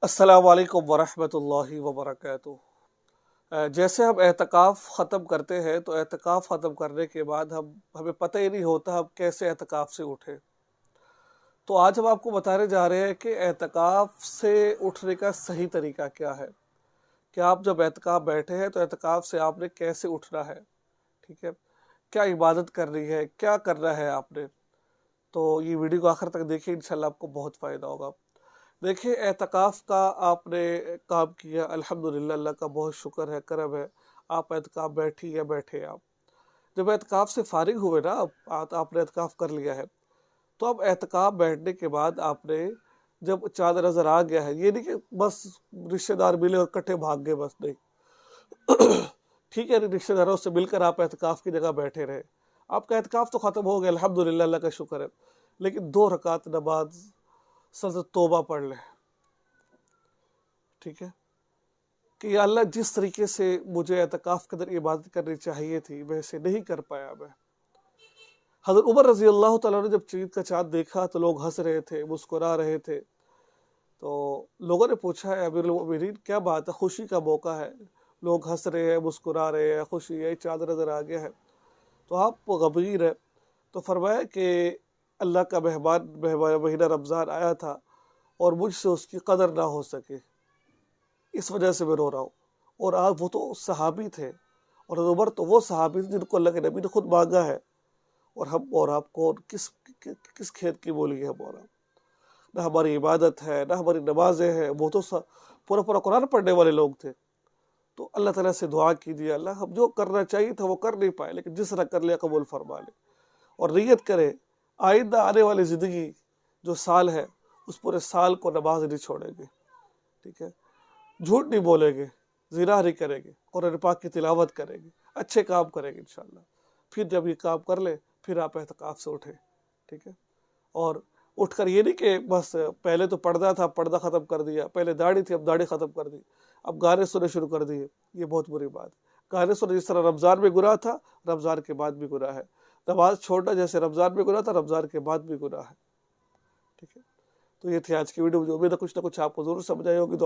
अस्सलाम वालेकुम वरहमतुल्लाहि वबरकातुहू। जैसे हम एहतिकाफ़ ख़त्म करते हैं तो एहतिकाफ़ ख़त्म करने के बाद हमें पता ही नहीं होता हम कैसे एहतिकाफ़ से उठे। तो आज हम आपको बताने जा रहे हैं कि एहतिकाफ़ से उठने का सही तरीका क्या है। कि आप जब एहतिकाफ़ बैठे हैं तो एहतिकाफ़ से आपने कैसे उठना है, ठीक है? क्या इबादत करनी है, क्या करना है आपने। तो ये वीडियो को आखिर तक देखिए, इंशाल्लाह आपको बहुत फ़ायदा होगा। देखिए, एतकाफ़ का आपने काम किया, अल्हम्दुलिल्लाह, अल्लाह का बहुत शुक्र है, करम है। आप एतकाफ़ बैठी या बैठे आप। जब एतकाफ़ से फ़ारिग हुए ना आपने एतकाफ़ कर लिया है, तो अब एतकाफ़ बैठने के बाद आपने जब चाँद नज़र आ गया है, ये नहीं कि बस रिश्तेदार मिले और इकट्ठे भाग गए, बस नहीं। ठीक है, रिश्तेदारों से मिलकर आप एतकाफ़ की जगह बैठे रहे। आपका एतकाफ़ तो ख़त्म हो गया, अल्हम्दुलिल्लाह, अल्लाह का शुक्र है। लेकिन 2 रकात नमाज़ सर तौबा पढ़ लें, ठीक है? कि या अल्लाह, जिस तरीके से मुझे एतकाफ़ के अंदर इबादत करनी चाहिए थी, वैसे नहीं कर पाया मैं। हज़रत उमर रज़ी अल्लाह तआला ने जब ईद का चाँद देखा तो लोग हँस रहे थे, मुस्कुरा रहे थे। तो लोगों ने पूछा, है अमीरुल मोमिनीन, क्या बात है, खुशी का मौका है, लोग हँस रहे हैं, मुस्कुरा रहे हैं, खुशी है, चाँद नज़र आ गया है, तो आप गमगीन हैं। तो फरमाया कि अल्लाह का मेहमान महीना रमज़ान आया था और मुझसे उसकी कदर ना हो सके, इस वजह से मैं रो रहा हूँ। और आप वो तो सहाबी थे, और उमर तो वो सहाबी थे जिनको अल्लाह के नबी ने खुद मांगा है। और हम और आपको किस खेत की बोली है हम और आप। ना हमारी इबादत है, ना हमारी नमाजें हैं, वो तो पूरा पूरा कुरान पढ़ने वाले लोग थे। तो अल्लाह ताला से दुआ कीजिए, अल्लाह, हम जो करना चाहिए था वो कर नहीं पाए, लेकिन जिस तरह कर लिया कबूल फरमा ले। और नियत करें, आइंदा आने वाली ज़िंदगी जो साल है, उस पूरे साल को नमाज नहीं छोड़ेंगे, ठीक है? झूठ नहीं बोलेंगे, ज़िना नहीं करेंगे, कुरान पाक की तिलावत करेंगे, अच्छे काम करेंगे इंशाल्लाह। फिर जब ये काम कर ले, फिर आप एहतिकाफ से उठें, ठीक है? और उठकर ये नहीं कि बस पहले तो पर्दा था, पर्दा ख़त्म कर दिया, पहले दाढ़ी थी, अब दाढ़ी ख़त्म कर दी, अब गाने सुनने शुरू कर दिए, ये बहुत बुरी बात है। गाने सुनना जिस तरह रमज़ान में गुनाह था, रमज़ान के बाद भी गुनाह है। नमाज़ छोड़ना जैसे रमज़ान में गुनाह था, रमज़ान के बाद भी गुनाह है, ठीक है? तो ये थी आज की वीडियो। मुझे उम्मीद है कुछ ना कुछ आपको ज़रूर समझ आई होगी। तो